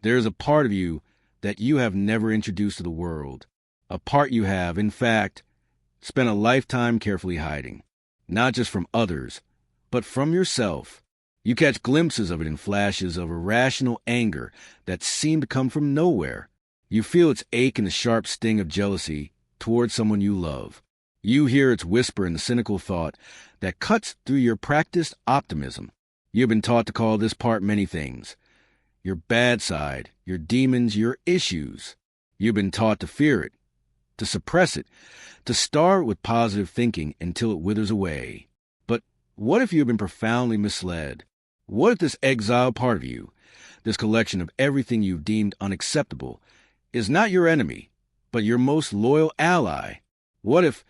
There is a part of you that you have never introduced to the world, a part you have, in fact, spent a lifetime carefully hiding, not just from others, but from yourself. You catch glimpses of it in flashes of irrational anger that seem to come from nowhere. You feel its ache in the sharp sting of jealousy toward someone you love. You hear its whisper in the cynical thought that cuts through your practiced optimism. You have been taught to call this part many things: your bad side, your demons, your issues. You've been taught to fear it, to suppress it, to starve it with positive thinking until it withers away. But what if you have been profoundly misled? What if this exiled part of you, this collection of everything you've deemed unacceptable, is not your enemy, but your most loyal ally? What if,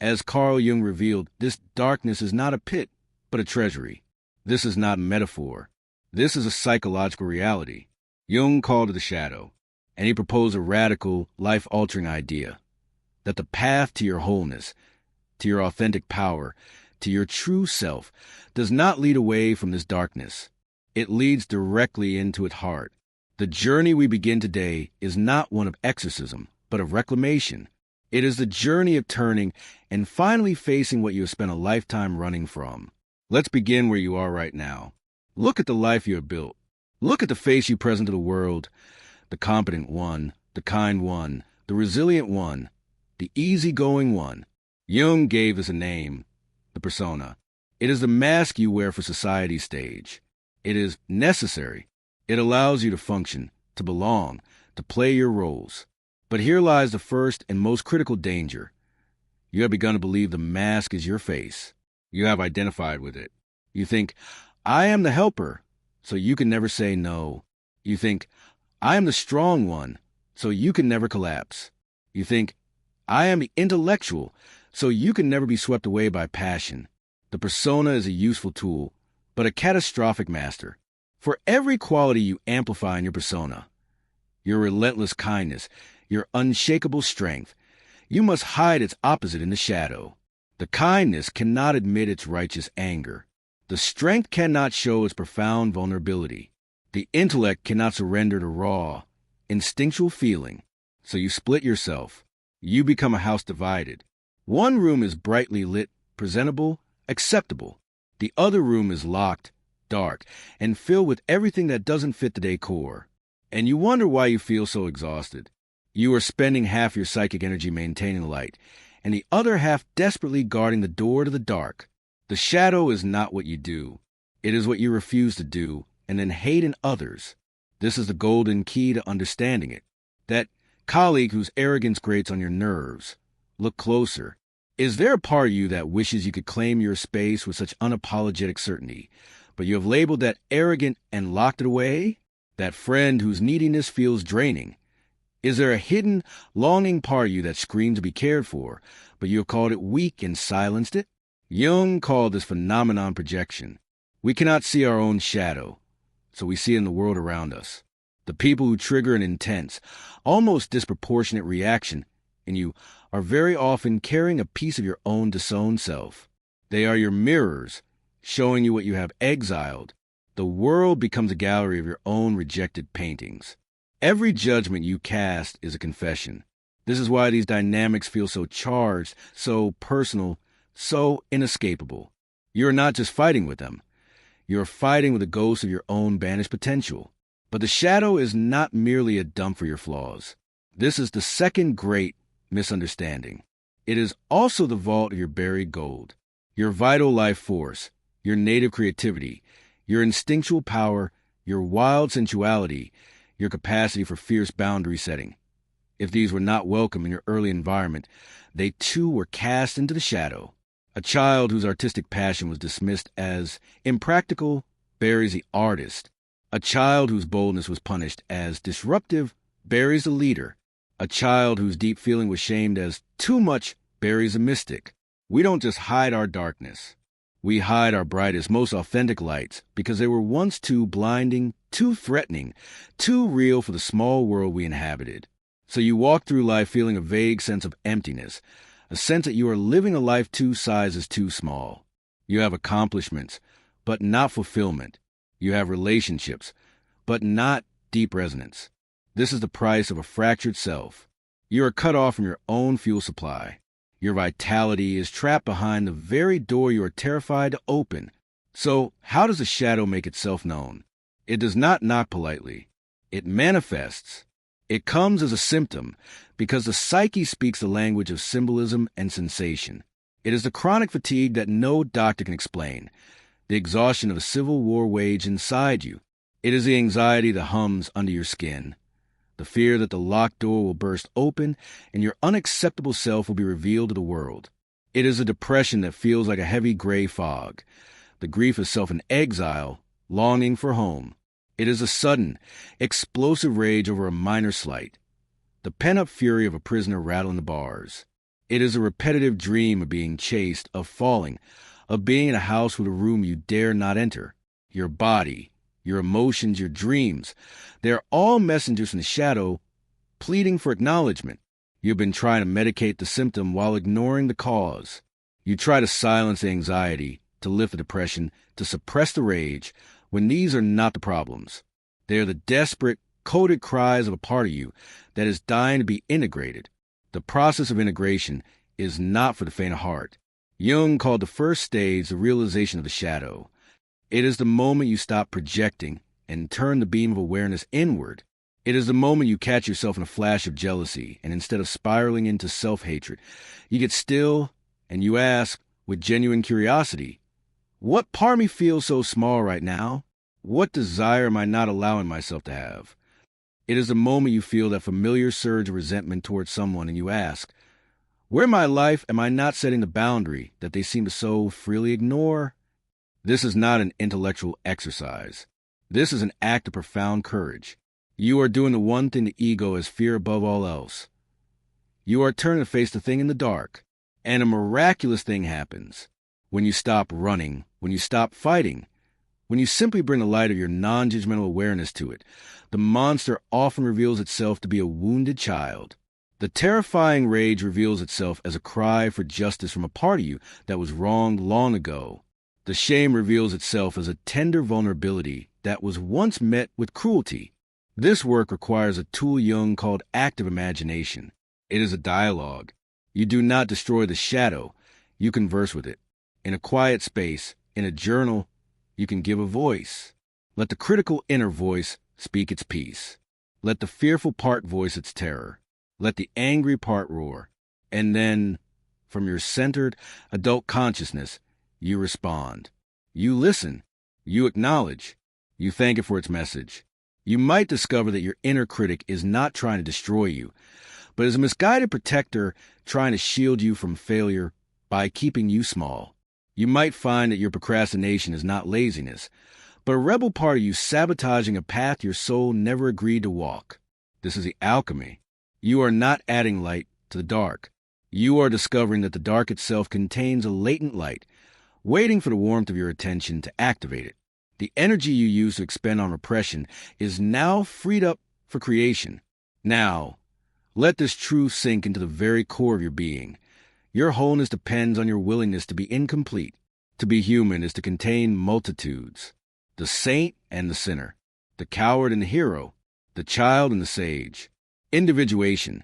as Carl Jung revealed, this darkness is not a pit, but a treasury? This is not a metaphor. This is a psychological reality. Jung called it the shadow, and he proposed a radical, life-altering idea, that the path to your wholeness, to your authentic power, to your true self, does not lead away from this darkness. It leads directly into its heart. The journey we begin today is not one of exorcism, but of reclamation. It is the journey of turning and finally facing what you have spent a lifetime running from. Let's begin where you are right now. Look at the life you have built. Look at the face you present to the world, the competent one, the kind one, the resilient one, the easygoing one. Jung gave us a name, the persona. It is the mask you wear for society's stage. It is necessary. It allows you to function, to belong, to play your roles. But here lies the first and most critical danger. You have begun to believe the mask is your face. You have identified with it. You think, I am the helper, so you can never say no. You think, I am the strong one, so you can never collapse. You think, I am the intellectual, so you can never be swept away by passion. The persona is a useful tool, but a catastrophic master. For every quality you amplify in your persona, your relentless kindness, your unshakable strength, you must hide its opposite in the shadow. The kindness cannot admit its righteous anger. The strength cannot show its profound vulnerability. The intellect cannot surrender to raw, instinctual feeling. So you split yourself. You become a house divided. One room is brightly lit, presentable, acceptable. The other room is locked, dark, and filled with everything that doesn't fit the decor. And you wonder why you feel so exhausted. You are spending half your psychic energy maintaining the light, and the other half desperately guarding the door to the dark. The shadow is not what you do. It is what you refuse to do, and then hate in others. This is the golden key to understanding it. That colleague whose arrogance grates on your nerves. Look closer. Is there a part of you that wishes you could claim your space with such unapologetic certainty, but you have labeled that arrogant and locked it away? That friend whose neediness feels draining? Is there a hidden, longing part of you that screams to be cared for, but you have called it weak and silenced it? Jung called this phenomenon projection. We cannot see our own shadow, so we see it in the world around us. The people who trigger an intense, almost disproportionate reaction in you are very often carrying a piece of your own disowned self. They are your mirrors, showing you what you have exiled. The world becomes a gallery of your own rejected paintings. Every judgment you cast is a confession. This is why these dynamics feel so charged, so personal, so inescapable. You are not just fighting with them. You are fighting with the ghost of your own banished potential. But the shadow is not merely a dump for your flaws. This is the second great misunderstanding. It is also the vault of your buried gold, your vital life force, your native creativity, your instinctual power, your wild sensuality, your capacity for fierce boundary setting. If these were not welcome in your early environment, they too were cast into the shadow. A child whose artistic passion was dismissed as impractical buries the artist. A child whose boldness was punished as disruptive buries the leader. A child whose deep feeling was shamed as too much buries a mystic. We don't just hide our darkness. We hide our brightest, most authentic lights because they were once too blinding, too threatening, too real for the small world we inhabited. So you walk through life feeling a vague sense of emptiness, a sense that you are living a life 2 sizes too small. You have accomplishments, but not fulfillment. You have relationships, but not deep resonance. This is the price of a fractured self. You are cut off from your own fuel supply. Your vitality is trapped behind the very door you are terrified to open. So, how does the shadow make itself known? It does not knock politely. It manifests. It comes as a symptom because the psyche speaks the language of symbolism and sensation. It is the chronic fatigue that no doctor can explain, the exhaustion of a civil war waged inside you. It is the anxiety that hums under your skin, the fear that the locked door will burst open and your unacceptable self will be revealed to the world. It is a depression that feels like a heavy gray fog, the grief of self in exile, longing for home. It is a sudden, explosive rage over a minor slight, the pent-up fury of a prisoner rattling the bars. It is a repetitive dream of being chased, of falling, of being in a house with a room you dare not enter. Your body, your emotions, your dreams, they are all messengers from the shadow pleading for acknowledgement. You've been trying to medicate the symptom while ignoring the cause. You try to silence the anxiety, to lift the depression, to suppress the rage, when these are not the problems. They are the desperate, coded cries of a part of you that is dying to be integrated. The process of integration is not for the faint of heart. Jung called the first stage the realization of the shadow. It is the moment you stop projecting and turn the beam of awareness inward. It is the moment you catch yourself in a flash of jealousy, and instead of spiraling into self-hatred, you get still and you ask, with genuine curiosity, what part of me feels so small right now? What desire am I not allowing myself to have? It is the moment you feel that familiar surge of resentment towards someone and you ask, where in my life am I not setting the boundary that they seem to so freely ignore? This is not an intellectual exercise. This is an act of profound courage. You are doing the one thing the ego has fear above all else. You are turning to face the thing in the dark, and a miraculous thing happens. When you stop running, when you stop fighting, when you simply bring the light of your non-judgmental awareness to it, the monster often reveals itself to be a wounded child. The terrifying rage reveals itself as a cry for justice from a part of you that was wronged long ago. The shame reveals itself as a tender vulnerability that was once met with cruelty. This work requires a tool Jung called active imagination. It is a dialogue. You do not destroy the shadow, you converse with it. In a quiet space, in a journal, you can give a voice. Let the critical inner voice speak its piece. Let the fearful part voice its terror. Let the angry part roar. And then, from your centered adult consciousness, you respond. You listen. You acknowledge. You thank it for its message. You might discover that your inner critic is not trying to destroy you, but is a misguided protector trying to shield you from failure by keeping you small. You might find that your procrastination is not laziness, but a rebel part of you sabotaging a path your soul never agreed to walk. This is the alchemy. You are not adding light to the dark. You are discovering that the dark itself contains a latent light, waiting for the warmth of your attention to activate it. The energy you use to expend on repression is now freed up for creation. Now, let this truth sink into the very core of your being. Your wholeness depends on your willingness to be incomplete. To be human is to contain multitudes. The saint and the sinner. The coward and the hero. The child and the sage. Individuation,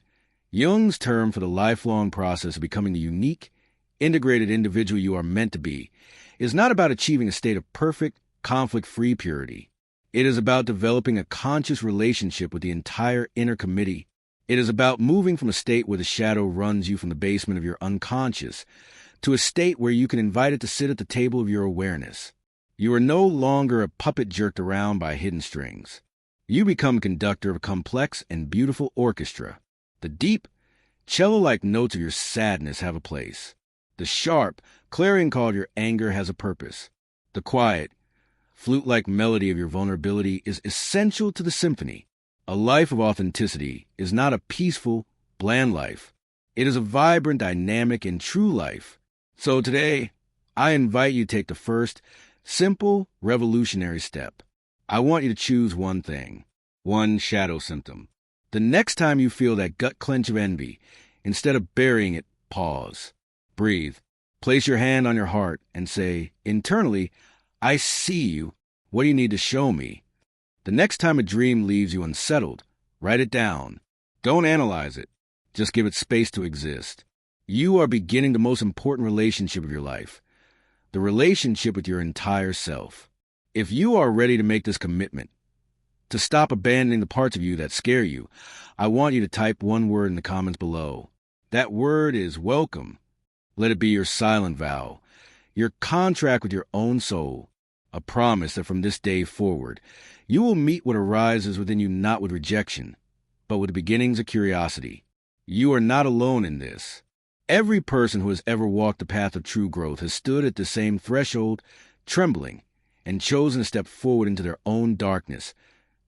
Jung's term for the lifelong process of becoming the unique, integrated individual you are meant to be, is not about achieving a state of perfect, conflict-free purity. It is about developing a conscious relationship with the entire inner committee. It is about moving from a state where the shadow runs you from the basement of your unconscious to a state where you can invite it to sit at the table of your awareness. You are no longer a puppet jerked around by hidden strings. You become conductor of a complex and beautiful orchestra. The deep, cello-like notes of your sadness have a place. The sharp, clarion call of your anger has a purpose. The quiet, flute-like melody of your vulnerability is essential to the symphony. A life of authenticity is not a peaceful, bland life. It is a vibrant, dynamic, and true life. So today, I invite you to take the first, simple, revolutionary step. I want you to choose one thing, one shadow symptom. The next time you feel that gut clench of envy, instead of burying it, pause. Breathe. Place your hand on your heart and say, internally, I see you. What do you need to show me? The The next time a dream leaves you unsettled, write it down. Don't analyze it. Just give it space to exist. You are beginning the most important relationship of your life, the relationship with your entire self. If you are ready to make this commitment, to stop abandoning the parts of you that scare you, I want you to type one word in the comments below. That word is welcome. Let it be your silent vow, your contract with your own soul, a promise that from this day forward, you will meet what arises within you not with rejection, but with the beginnings of curiosity. You are not alone in this. Every person who has ever walked the path of true growth has stood at the same threshold, trembling, and chosen to step forward into their own darkness,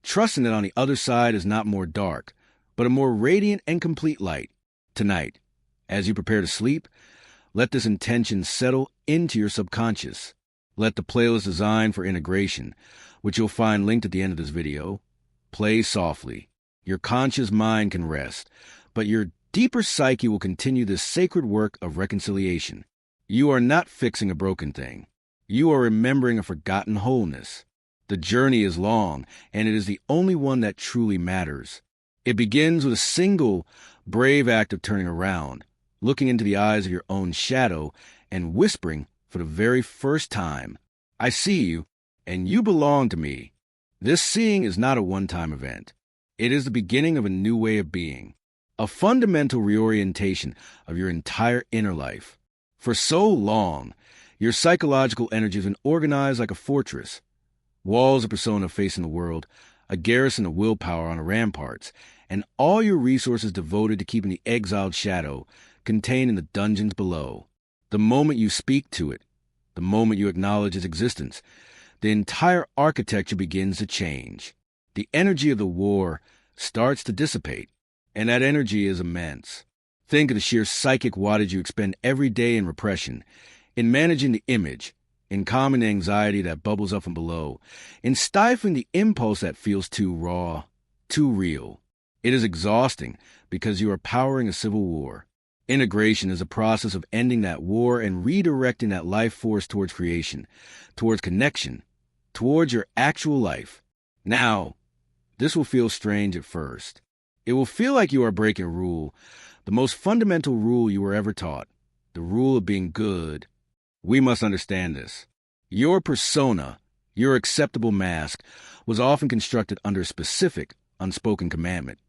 trusting that on the other side is not more dark, but a more radiant and complete light. Tonight, as you prepare to sleep, let this intention settle into your subconscious. Let the playlist designed for integration, which you'll find linked at the end of this video, play softly. Your conscious mind can rest, but your deeper psyche will continue this sacred work of reconciliation. You are not fixing a broken thing. You are remembering a forgotten wholeness. The journey is long, and it is the only one that truly matters. It begins with a single, brave act of turning around, looking into the eyes of your own shadow, and whispering for the very first time, "I see you, and you belong to me." This seeing is not a one-time event. It is the beginning of a new way of being, a fundamental reorientation of your entire inner life. For so long, your psychological energy has been organized like a fortress, walls of persona facing the world, a garrison of willpower on the ramparts, and all your resources devoted to keeping the exiled shadow contained in the dungeons below. The moment you speak to it, the moment you acknowledge its existence, the entire architecture begins to change. The energy of the war starts to dissipate, and that energy is immense. Think of the sheer psychic wattage you expend every day in repression, in managing the image, in calming the anxiety that bubbles up from below, in stifling the impulse that feels too raw, too real. It is exhausting because you are powering a civil war. Integration is a process of ending that war and redirecting that life force towards creation, towards connection, towards your actual life. Now, this will feel strange at first. It will feel like you are breaking a rule, the most fundamental rule you were ever taught, the rule of being good. We must understand this. Your persona, your acceptable mask, was often constructed under a specific, unspoken commandment.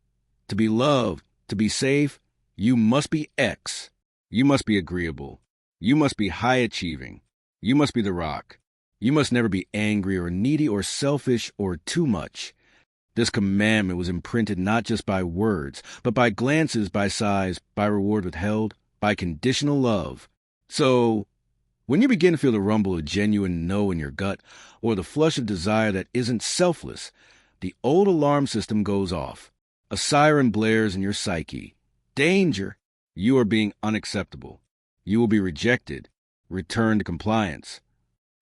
To be loved, to be safe, you must be X. You must be agreeable. You must be high-achieving. You must be the rock. You must never be angry or needy or selfish or too much. This commandment was imprinted not just by words, but by glances, by sighs, by reward withheld, by conditional love. So, when you begin to feel the rumble of genuine no in your gut, or the flush of desire that isn't selfless, the old alarm system goes off. A siren blares in your psyche. Danger! You are being unacceptable. You will be rejected. Return to compliance.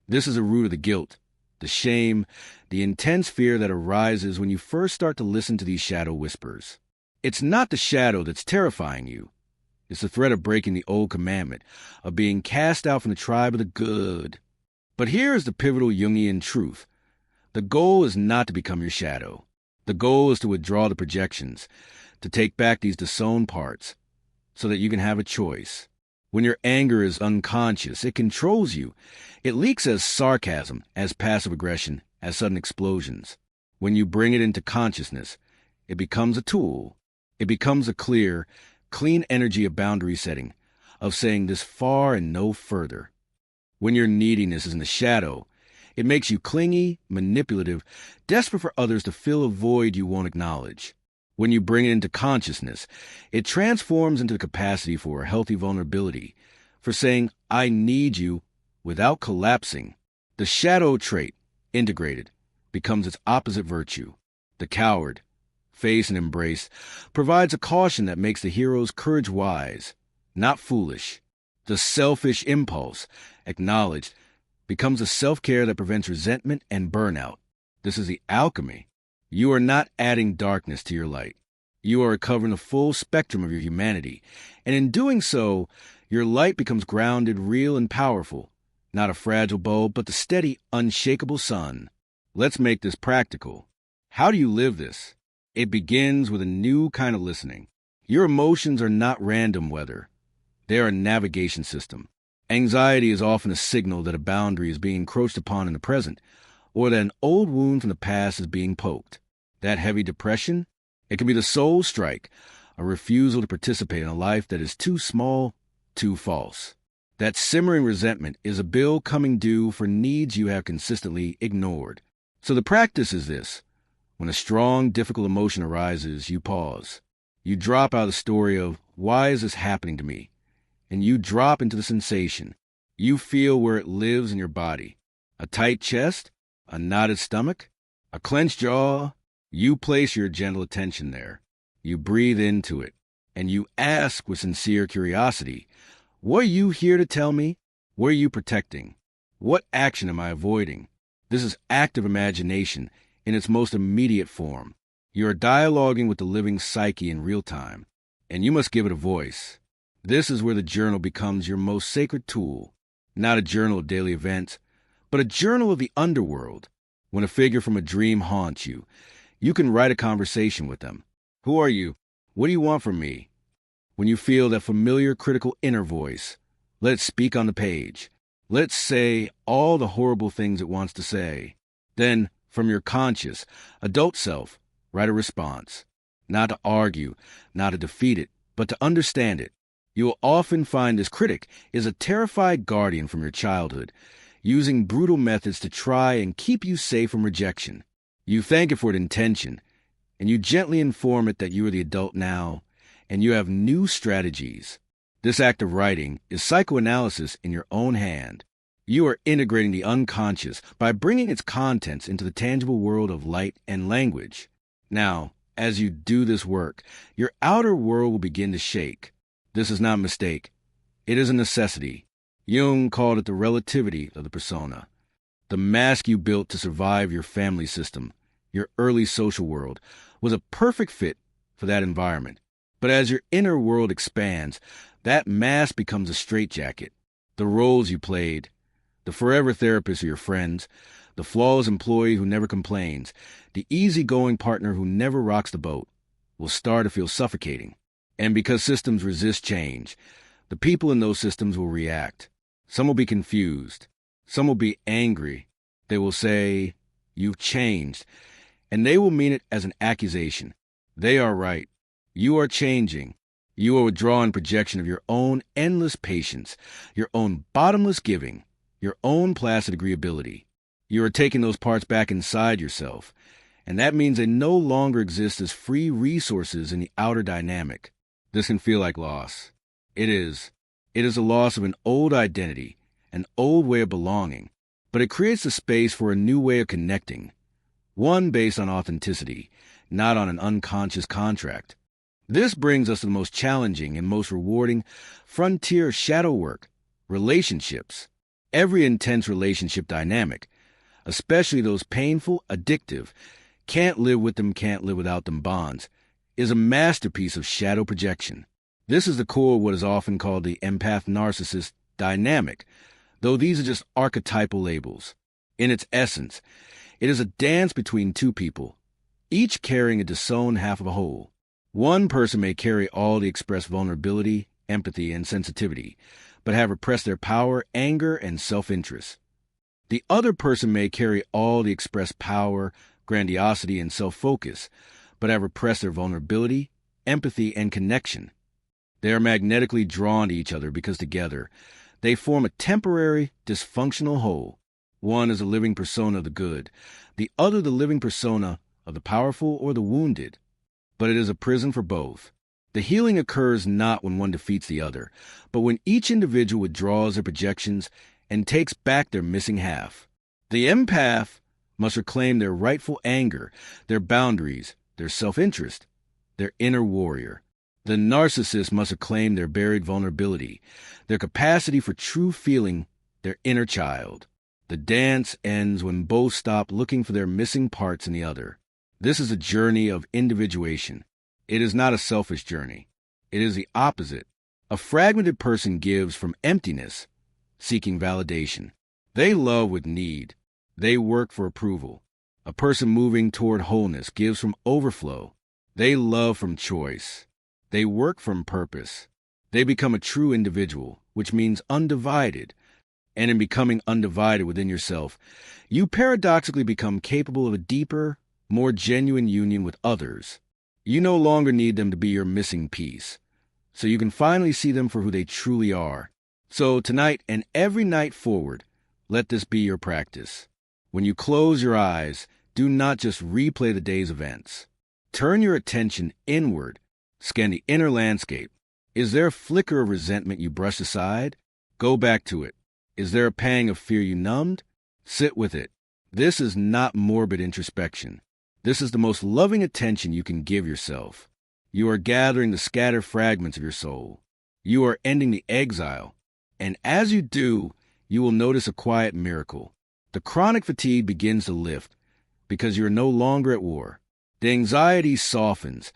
This is the root of the guilt, the shame, the intense fear that arises when you first start to listen to these shadow whispers. It's not the shadow that's terrifying you. It's the threat of breaking the old commandment, of being cast out from the tribe of the good. But here is the pivotal Jungian truth. The goal is not to become your shadow. The goal is to withdraw the projections, to take back these disowned parts, so that you can have a choice. When your anger is unconscious, it controls you. It leaks as sarcasm, as passive aggression, as sudden explosions. When you bring it into consciousness, it becomes a tool. It becomes a clear, clean energy of boundary setting, of saying this far and no further. When your neediness is in the shadow, it makes you clingy, manipulative, desperate for others to fill a void you won't acknowledge. When you bring it into consciousness, it transforms into the capacity for a healthy vulnerability, for saying, "I need you," without collapsing. The shadow trait, integrated, becomes its opposite virtue. The coward, faced and embraced, provides a caution that makes the hero's courage wise, not foolish. The selfish impulse, acknowledged, becomes a self-care that prevents resentment and burnout. This is the alchemy. You are not adding darkness to your light. You are recovering the full spectrum of your humanity, and in doing so, your light becomes grounded, real, and powerful, not a fragile bulb, but the steady, unshakable sun. Let's make this practical. How do you live this? It begins with a new kind of listening. Your emotions are not random weather. They are a navigation system. Anxiety is often a signal that a boundary is being encroached upon in the present, or that an old wound from the past is being poked. That heavy depression? It can be the soul strike, a refusal to participate in a life that is too small, too false. That simmering resentment is a bill coming due for needs you have consistently ignored. So the practice is this. When a strong, difficult emotion arises, you pause. You drop out of the story of, why is this happening to me? And you drop into the sensation. You feel where it lives in your body. A tight chest? A knotted stomach? A clenched jaw? You place your gentle attention there. You breathe into it. And you ask with sincere curiosity, what are you here to tell me? What are you protecting? What action am I avoiding? This is active imagination in its most immediate form. You are dialoguing with the living psyche in real time, and you must give it a voice. This is where the journal becomes your most sacred tool, not a journal of daily events, but a journal of the underworld. When a figure from a dream haunts you, you can write a conversation with them. Who are you? What do you want from me? When you feel that familiar critical inner voice, let it speak on the page. Let it say all the horrible things it wants to say. Then, from your conscious, adult self, write a response. Not to argue, not to defeat it, but to understand it. You will often find this critic is a terrified guardian from your childhood, using brutal methods to try and keep you safe from rejection. You thank it for its intention, and you gently inform it that you are the adult now, and you have new strategies. This act of writing is psychoanalysis in your own hand. You are integrating the unconscious by bringing its contents into the tangible world of light and language. Now, as you do this work, your outer world will begin to shake. This is not a mistake. It is a necessity. Jung called it the relativity of the persona. The mask you built to survive your family system, your early social world, was a perfect fit for that environment. But as your inner world expands, that mask becomes a straitjacket. The roles you played, the forever therapist of your friends, the flawless employee who never complains, the easygoing partner who never rocks the boat, will start to feel suffocating. And because systems resist change, the people in those systems will react. Some will be confused. Some will be angry. They will say, "You've changed." And they will mean it as an accusation. They are right. You are changing. You are withdrawing projection of your own endless patience, your own bottomless giving, your own placid agreeability. You are taking those parts back inside yourself, and that means they no longer exist as free resources in the outer dynamic. This can feel like loss. It is. It is a loss of an old identity, an old way of belonging, but it creates a space for a new way of connecting, one based on authenticity, not on an unconscious contract. This brings us to the most challenging and most rewarding frontier shadow work, relationships. Every intense relationship dynamic, especially those painful, addictive, can't live with them, can't live without them bonds, is a masterpiece of shadow projection. This is the core of what is often called the empath-narcissist dynamic, though these are just archetypal labels. In its essence, it is a dance between two people, each carrying a disowned half of a whole. One person may carry all the expressed vulnerability, empathy, and sensitivity, but have repressed their power, anger, and self-interest. The other person may carry all the expressed power, grandiosity, and self-focus, but have repressed their vulnerability, empathy, and connection. They are magnetically drawn to each other because together they form a temporary, dysfunctional whole. One is a living persona of the good, the other the living persona of the powerful or the wounded. But it is a prison for both. The healing occurs not when one defeats the other, but when each individual withdraws their projections and takes back their missing half. The empath must reclaim their rightful anger, their boundaries, their self-interest, their inner warrior. The narcissist must reclaim their buried vulnerability, their capacity for true feeling, their inner child. The dance ends when both stop looking for their missing parts in the other. This is a journey of individuation. It is not a selfish journey. It is the opposite. A fragmented person gives from emptiness, seeking validation. They love with need. They work for approval. A person moving toward wholeness gives from overflow. They love from choice. They work from purpose. They become a true individual, which means undivided. And in becoming undivided within yourself, you paradoxically become capable of a deeper, more genuine union with others. You no longer need them to be your missing piece, so you can finally see them for who they truly are. So tonight and every night forward, let this be your practice. When you close your eyes, do not just replay the day's events. Turn your attention inward. Scan the inner landscape. Is there a flicker of resentment you brushed aside? Go back to it. Is there a pang of fear you numbed? Sit with it. This is not morbid introspection. This is the most loving attention you can give yourself. You are gathering the scattered fragments of your soul. You are ending the exile. And as you do, you will notice a quiet miracle. The chronic fatigue begins to lift because you are no longer at war. The anxiety softens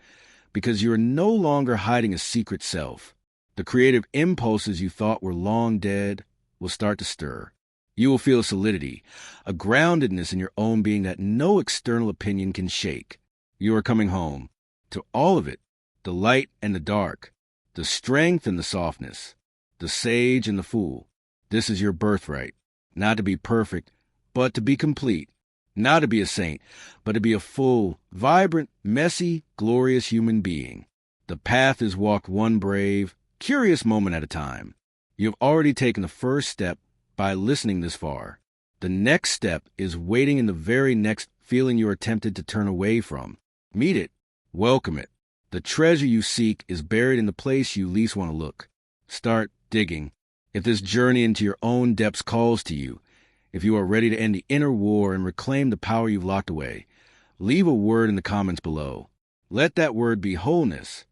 because you are no longer hiding a secret self. The creative impulses you thought were long dead will start to stir. You will feel a solidity, a groundedness in your own being that no external opinion can shake. You are coming home to all of it, the light and the dark, the strength and the softness, the sage and the fool. This is your birthright, not to be perfect, but to be complete, not to be a saint, but to be a full, vibrant, messy, glorious human being. The path is walked one brave, curious moment at a time. You have already taken the first step by listening this far. The next step is waiting in the very next feeling you are tempted to turn away from. Meet it. Welcome it. The treasure you seek is buried in the place you least want to look. Start digging. If this journey into your own depths calls to you, if you are ready to end the inner war and reclaim the power you've locked away, leave a word in the comments below. Let that word be wholeness.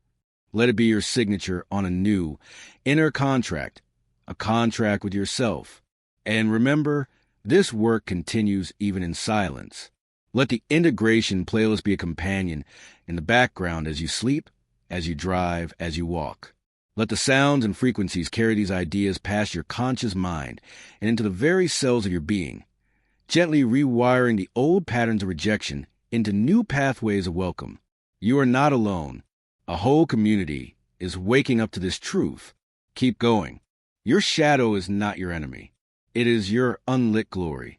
Let it be your signature on a new inner contract, a contract with yourself. And remember, this work continues even in silence. Let the Integration playlist be a companion in the background as you sleep, as you drive, as you walk. Let the sounds and frequencies carry these ideas past your conscious mind and into the very cells of your being, gently rewiring the old patterns of rejection into new pathways of welcome. You are not alone. A whole community is waking up to this truth. Keep going. Your shadow is not your enemy. It is your unlit glory.